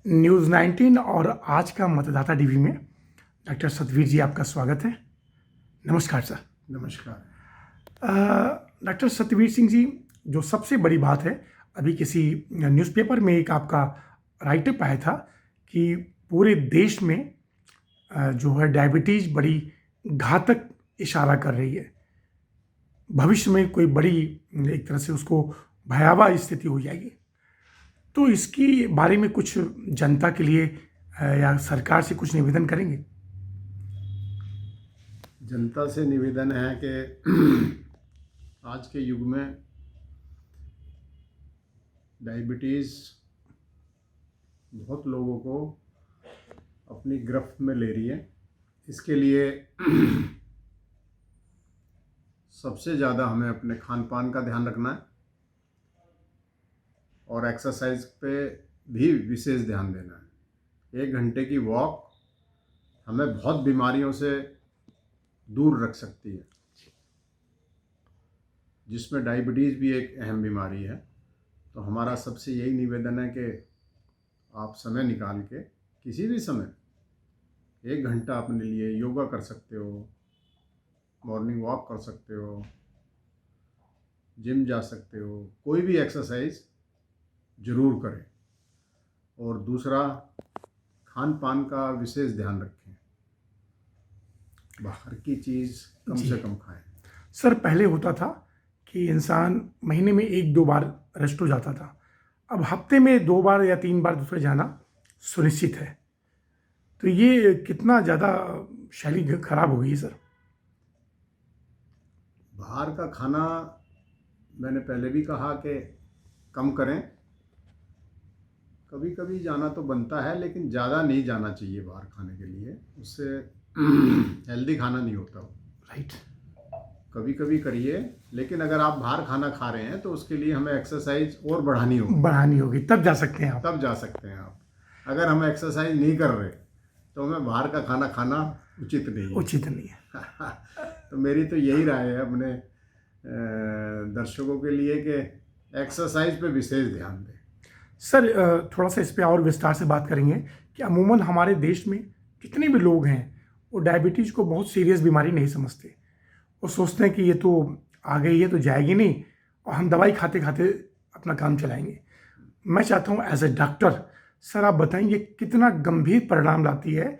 News 19 और आज का मतदाता टीवी में डॉक्टर सतवीर जी आपका स्वागत है। नमस्कार सर। नमस्कार। डॉक्टर सतवीर सिंह जी, जो सबसे बड़ी बात है, अभी किसी न्यूज़पेपर में एक आपका राइटअप आया था कि पूरे देश में जो है डायबिटीज़ बड़ी घातक इशारा कर रही है। भविष्य में कोई बड़ी एक तरह से उसको भयावह स्थिति हो जाएगी। तो इसकी बारे में कुछ जनता के लिए या सरकार से कुछ निवेदन करेंगे? जनता से निवेदन है कि आज के युग में डायबिटीज़ बहुत लोगों को अपनी गिरफ्त में ले रही है। इसके लिए सबसे ज़्यादा हमें अपने खान पान का ध्यान रखना है और एक्सरसाइज पे भी विशेष ध्यान देना है। 1 घंटे की वॉक हमें बहुत बीमारियों से दूर रख सकती है, जिसमें डायबिटीज़ भी एक अहम बीमारी है। तो हमारा सबसे यही निवेदन है कि आप समय निकाल के किसी भी समय 1 घंटा अपने लिए योगा कर सकते हो, मॉर्निंग वॉक कर सकते हो, जिम जा सकते हो, कोई भी एक्सरसाइज ज़रूर करें। और दूसरा, खान पान का विशेष ध्यान रखें, बाहर की चीज़ कम से कम खाएं। सर, पहले होता था कि इंसान महीने में 1-2 बार रेस्ट हो जाता था, अब हफ्ते में 2 बार या 3 बार दूसरे जाना सुनिश्चित है। तो ये कितना ज़्यादा शैली खराब हो गई सर। बाहर का खाना मैंने पहले भी कहा कि कम करें। कभी कभी जाना तो बनता है, लेकिन ज़्यादा नहीं जाना चाहिए बाहर खाने के लिए, उससे हेल्दी खाना नहीं होता वो। राइट। कभी कभी करिए, लेकिन अगर आप बाहर खाना खा रहे हैं तो उसके लिए हमें एक्सरसाइज और बढ़ानी होगी, तब जा सकते हैं आप। तब जा सकते हैं आप। अगर हम एक्सरसाइज नहीं कर रहे तो हमें बाहर का खाना खाना उचित नहीं है। तो मेरी तो यही राय है अपने दर्शकों के लिए कि एक्सरसाइज पे विशेष ध्यान दें। सर, थोड़ा सा इस पे और विस्तार से बात करेंगे कि अमूमन हमारे देश में जितने भी लोग हैं वो डायबिटीज़ को बहुत सीरियस बीमारी नहीं समझते। वो सोचते हैं कि ये तो आ गई है तो जाएगी नहीं और हम दवाई खाते खाते अपना काम चलाएंगे। मैं चाहता हूँ एज ए डॉक्टर, सर आप बताएंगे कितना गंभीर परिणाम लाती है,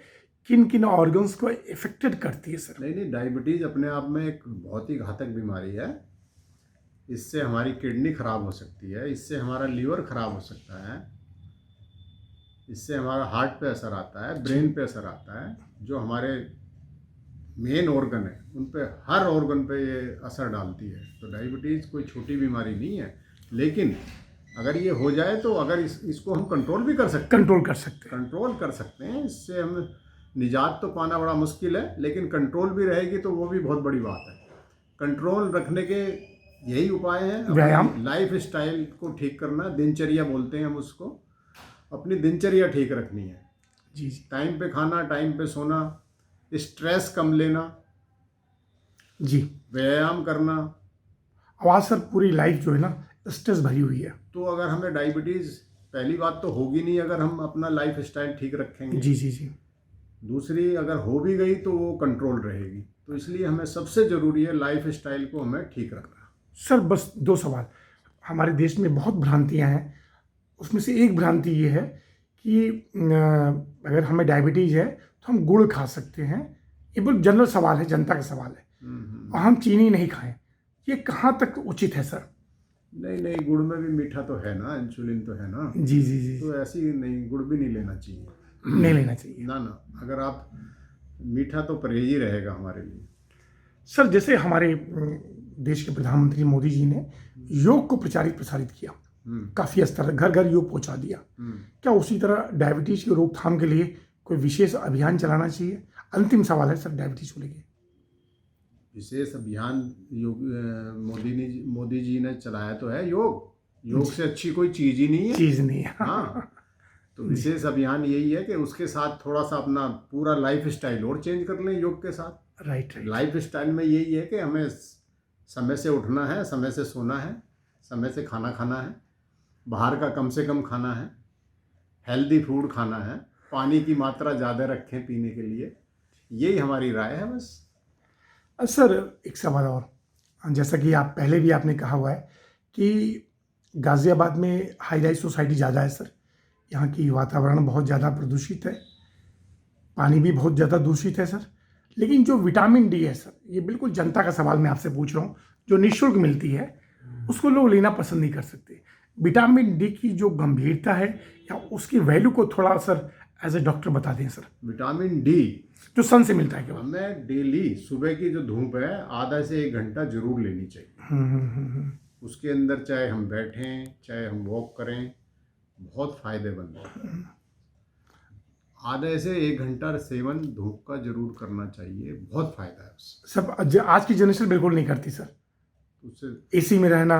किन किन ऑर्गन्स को इफेक्टेड करती है सर? नहीं, डायबिटीज़ अपने आप में एक बहुत ही घातक बीमारी है। इससे हमारी किडनी खराब हो सकती है, इससे हमारा लीवर खराब हो सकता है, इससे हमारा हार्ट पे असर आता है, ब्रेन पे असर आता है। जो हमारे मेन ऑर्गन है उन पे, हर ऑर्गन पे ये असर डालती है। तो डायबिटीज़ कोई छोटी बीमारी नहीं है, लेकिन अगर ये हो जाए तो अगर इसको हम कंट्रोल भी कर सकते हैं। कंट्रोल कर सकते हैं। इससे हम निजात तो पाना बड़ा मुश्किल है, लेकिन कंट्रोल भी रहेगी तो वो भी बहुत बड़ी बात है। कंट्रोल रखने के यही उपाय हैं। व्यायाम, लाइफ स्टाइल को ठीक करना, दिनचर्या बोलते हैं हम उसको। अपनी दिनचर्या ठीक रखनी है। जी। टाइम पे खाना, टाइम पे सोना, स्ट्रेस कम लेना, जी, व्यायाम करना। आवाज़ सर, पूरी लाइफ जो है ना स्ट्रेस भरी हुई है। तो अगर हमें डायबिटीज़, पहली बात तो होगी नहीं अगर हम अपना लाइफ स्टाइल ठीक रखेंगे। जी। दूसरी, अगर हो भी गई तो वो कंट्रोल रहेगी। तो इसलिए हमें सबसे ज़रूरी है लाइफ स्टाइल को हमें ठीक रखना। सर बस 2 सवाल। हमारे देश में बहुत भ्रांतियां हैं, उसमें से एक भ्रांति ये है कि अगर हमें डायबिटीज़ है तो हम गुड़ खा सकते हैं। ये बहुत जनरल सवाल है, जनता का सवाल है। और हम चीनी नहीं खाएं, ये कहाँ तक उचित है सर? नहीं, गुड़ में भी मीठा तो है ना, इंसुलिन तो है ना। जी। तो ऐसी नहीं, गुड़ भी नहीं लेना चाहिए। नहीं लेना चाहिए ना। अगर आप, मीठा तो परहेज ही रहेगा हमारे लिए। सर, जैसे हमारे देश के प्रधानमंत्री मोदी जी ने योग को प्रसारित किया, काफ़ी स्तर घर घर योग पहुंचा दिया, क्या उसी तरह डायबिटीज़ की रोकथाम के लिए कोई विशेष अभियान चलाना चाहिए? अंतिम सवाल है सर डायबिटीज़ को लेके। विशेष अभियान मोदी जी ने चलाया तो है। योग से अच्छी कोई चीज़ ही नहीं है। हाँ। तो विशेष अभियान यही है कि उसके साथ थोड़ा सा अपना पूरा लाइफ स्टाइल और चेंज कर लें योग के साथ। राइट। लाइफ स्टाइल में यही है कि हमें समय से उठना है, समय से सोना है, समय से खाना खाना है, बाहर का कम से कम खाना है, हेल्दी फूड खाना है, पानी की मात्रा ज़्यादा रखें पीने के लिए, यही हमारी राय है बस। सर एक सवाल और, जैसा कि आप पहले भी आपने कहा हुआ है कि गाज़ियाबाद में हाई राइज सोसाइटी ज़्यादा है सर, यहाँ की वातावरण बहुत ज़्यादा प्रदूषित है, पानी भी बहुत ज़्यादा दूषित है सर, लेकिन जो विटामिन डी है सर, ये बिल्कुल जनता का सवाल मैं आपसे पूछ रहा हूँ, जो निःशुल्क मिलती है उसको लोग लेना पसंद नहीं कर सकते। विटामिन डी की जो गंभीरता है या उसकी वैल्यू को थोड़ा सर एज ए डॉक्टर बता दें सर। विटामिन डी जो सन से मिलता है क्या? हमें डेली सुबह की जो धूप है आधा से 1 घंटा जरूर लेनी चाहिए। उसके अंदर चाहे हम बैठें चाहे हम वॉक करें, बहुत फायदेमंद है। आधे से 1 घंटा सेवन धूप का जरूर करना चाहिए, बहुत फायदा है उससे। सब आज की जनरेशन बिल्कुल नहीं करती सर, उससे एसी में रहना,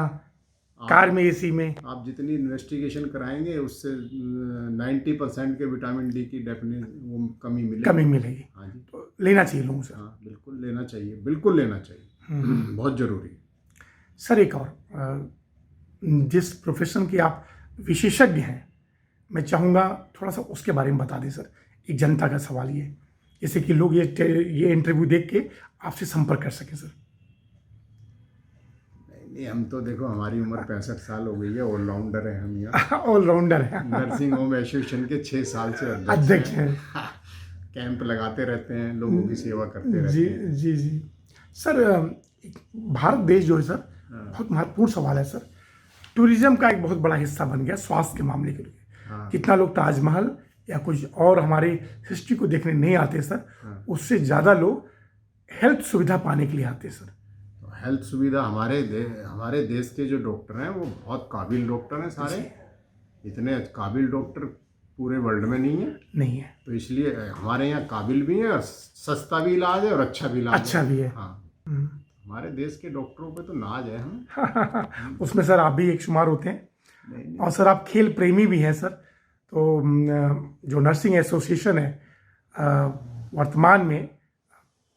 कार में एसी में। आप जितनी इन्वेस्टिगेशन कराएंगे उससे 90% के विटामिन डी की वो कमी मिलेगी। हाँ जी, तो लेना चाहिए लोगों से। हाँ बिल्कुल लेना चाहिए, बिल्कुल लेना चाहिए, बहुत ज़रूरी है। सर एक और, जिस प्रोफेशन के आप विशेषज्ञ हैं, मैं चाहूँगा थोड़ा सा उसके बारे में बता दें सर। एक जनता का सवाल ये, जैसे कि लोग ये इंटरव्यू देख के आपसे संपर्क कर सकें सर। नहीं, हम तो देखो हमारी उम्र 65 साल हो गई है, ऑलराउंडर है हम यहाँ। ऑलराउंडर है। नर्सिंग होम एसोसिएशन के 6 साल से अध्यक्ष हैं। कैंप लगाते रहते हैं, लोगों की सेवा करते रहते हैं। जी जी सर, भारत देश जो है सर, बहुत महत्वपूर्ण सवाल है सर। टूरिज्म का एक बहुत बड़ा हिस्सा बन गया स्वास्थ्य के मामले के लिए। कितना लोग ताजमहल या कुछ और हमारे हिस्ट्री को देखने नहीं आते सर, उससे ज़्यादा लोग हेल्थ सुविधा पाने के लिए आते हैं सर। हेल्थ सुविधा हमारे देश के जो डॉक्टर हैं वो बहुत काबिल डॉक्टर हैं सारे। इतने काबिल डॉक्टर पूरे वर्ल्ड में नहीं है। तो इसलिए हमारे यहाँ काबिल भी हैं और सस्ता भी इलाज है और अच्छा भी इलाज है। हाँ, हमारे देश के डॉक्टरों पे तो नाज है हम। उसमें सर आप भी एक शुमार होते हैं। नहीं। और सर आप खेल प्रेमी भी हैं सर, तो जो नर्सिंग एसोसिएशन है वर्तमान में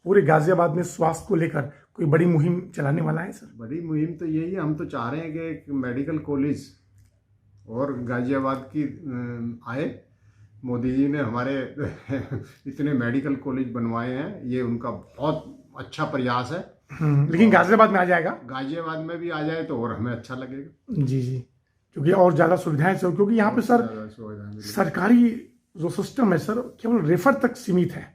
पूरे गाजियाबाद में स्वास्थ्य को लेकर कोई बड़ी मुहिम चलाने वाला है सर? बड़ी मुहिम तो यही है, हम तो चाह रहे हैं कि एक मेडिकल कॉलेज और गाजियाबाद की आए। मोदी जी ने हमारे इतने मेडिकल कॉलेज बनवाए हैं, ये उनका बहुत अच्छा प्रयास है। लेकिन गाजियाबाद में आ जाएगा, गाजियाबाद में भी आ जाए तो और हमें अच्छा लगेगा। जी जी, क्योंकि और ज़्यादा सुविधाएं सर, क्योंकि यहाँ पे सर सरकारी जो सिस्टम है सर केवल रेफर तक सीमित है,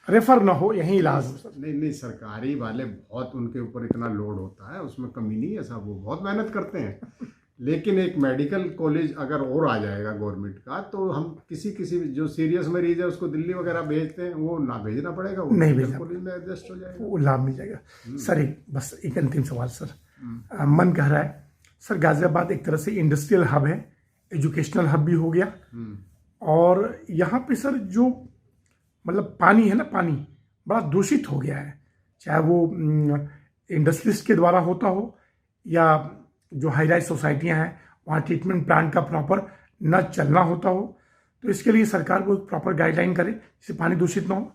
रेफर ना हो यहीं इलाज हो सर। नहीं, सरकारी वाले बहुत उनके ऊपर इतना लोड होता है, उसमें कमी नहीं है साहब, वो बहुत मेहनत करते हैं। लेकिन एक मेडिकल कॉलेज अगर और आ जाएगा गवर्नमेंट का, तो हम किसी जो सीरियस मरीज है उसको दिल्ली वगैरह भेजते हैं, वो ना भेजना पड़ेगा, वो नहीं भेजना, कॉलेज में एडजस्ट हो जाएगा, वो लाभ मिल जाएगा। सर बस एक अंतिम सवाल सर, मन कह रहा है सर, गाजियाबाद एक तरह से इंडस्ट्रियल हब है, एजुकेशनल हब भी हो गया, और यहाँ पे सर जो मतलब पानी है ना, पानी बड़ा दूषित हो गया है, चाहे वो इंडस्ट्रीज के द्वारा होता हो या जो हाई राइज सोसाइटियाँ हैं वहाँ ट्रीटमेंट प्लांट का प्रॉपर न चलना होता हो। तो इसके लिए सरकार को एक प्रॉपर गाइडलाइन करे जिससे पानी दूषित ना हो।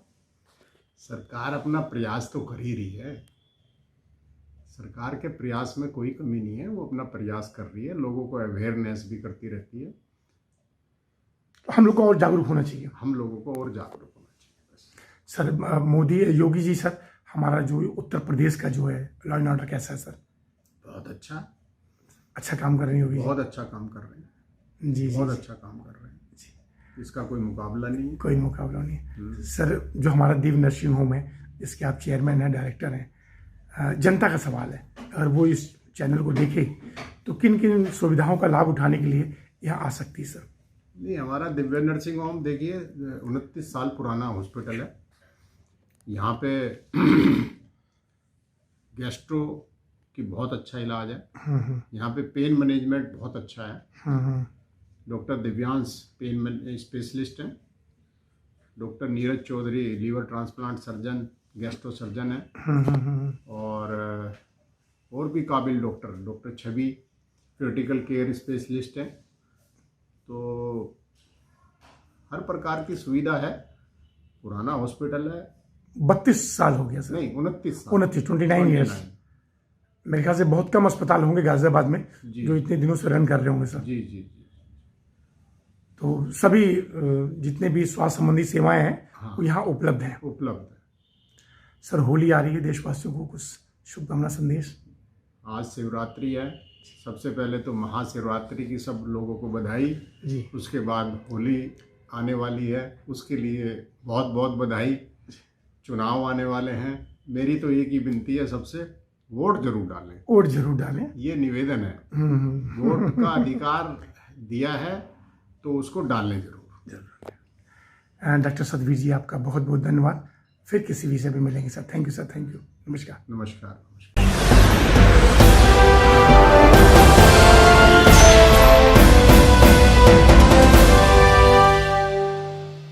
सरकार अपना प्रयास तो कर ही रही है, सरकार के प्रयास में कोई कमी नहीं है, वो अपना प्रयास कर रही है, लोगों को अवेयरनेस भी करती रहती है। तो हम लोग को और जागरूक होना चाहिए, हम लोगों को और जागरूक होना चाहिए बस। सर मोदी योगी जी सर, हमारा जो उत्तर प्रदेश का जो है लॉ एंड ऑर्डर कैसा है सर? बहुत अच्छा काम कर रहे हैं योगी, बहुत अच्छा काम कर रहे हैं जी, बहुत अच्छा काम कर रहे हैं जी, इसका कोई मुकाबला नहीं है, कोई मुकाबला नहीं है। सर जो हमारा दिव्य नर्सिंग होम है जिसके आप चेयरमैन हैं, डायरेक्टर हैं, जनता का सवाल है, अगर वो इस चैनल को देखे तो किन किन सुविधाओं का लाभ उठाने के लिए यहाँ आ सकती है सर? नहीं, हमारा दिव्य नर्सिंग होम देखिए 29 साल पुराना हॉस्पिटल है। यहाँ पे गैस्ट्रो की बहुत अच्छा इलाज है, यहाँ पे पेन मैनेजमेंट बहुत अच्छा है। डॉक्टर दिव्यांश पेन स्पेशलिस्ट हैं, doctor Neeraj Chaudhary liver transplant surgeon gastro surgeon है, और भी काबिल doctor Chhavi critical care specialist हैं। तो हर प्रकार की सुविधा है, पुराना हॉस्पिटल है। 32 साल हो गया सर? नहीं, 29 ईयर्स। मेरे ख्याल से बहुत कम अस्पताल होंगे गाजियाबाद में जो इतने दिनों से रन कर रहे होंगे सर। जी। तो सभी जितने भी स्वास्थ्य संबंधी सेवाएं हैं हाँ, वो यहाँ उपलब्ध हैं। उपलब्ध है। सर, होली आ रही है, देशवासियों को कुछ शुभकामना संदेश। आज शिवरात्रि है, सबसे पहले तो महाशिवरात्रि की सब लोगों को बधाई जी। उसके बाद होली आने वाली है, उसके लिए बहुत बहुत बधाई। चुनाव आने वाले हैं, मेरी तो एक ही विनती है सबसे, वोट जरूर डालें। वोट जरूर डालें। ये निवेदन है, वोट का अधिकार दिया है तो उसको डालें जरूर। डॉक्टर सतवीर जी, आपका बहुत बहुत धन्यवाद। फिर किसी विषय पे मिलेंगे sir. Thank you sir, thank you. नमस्कार। नमस्कार।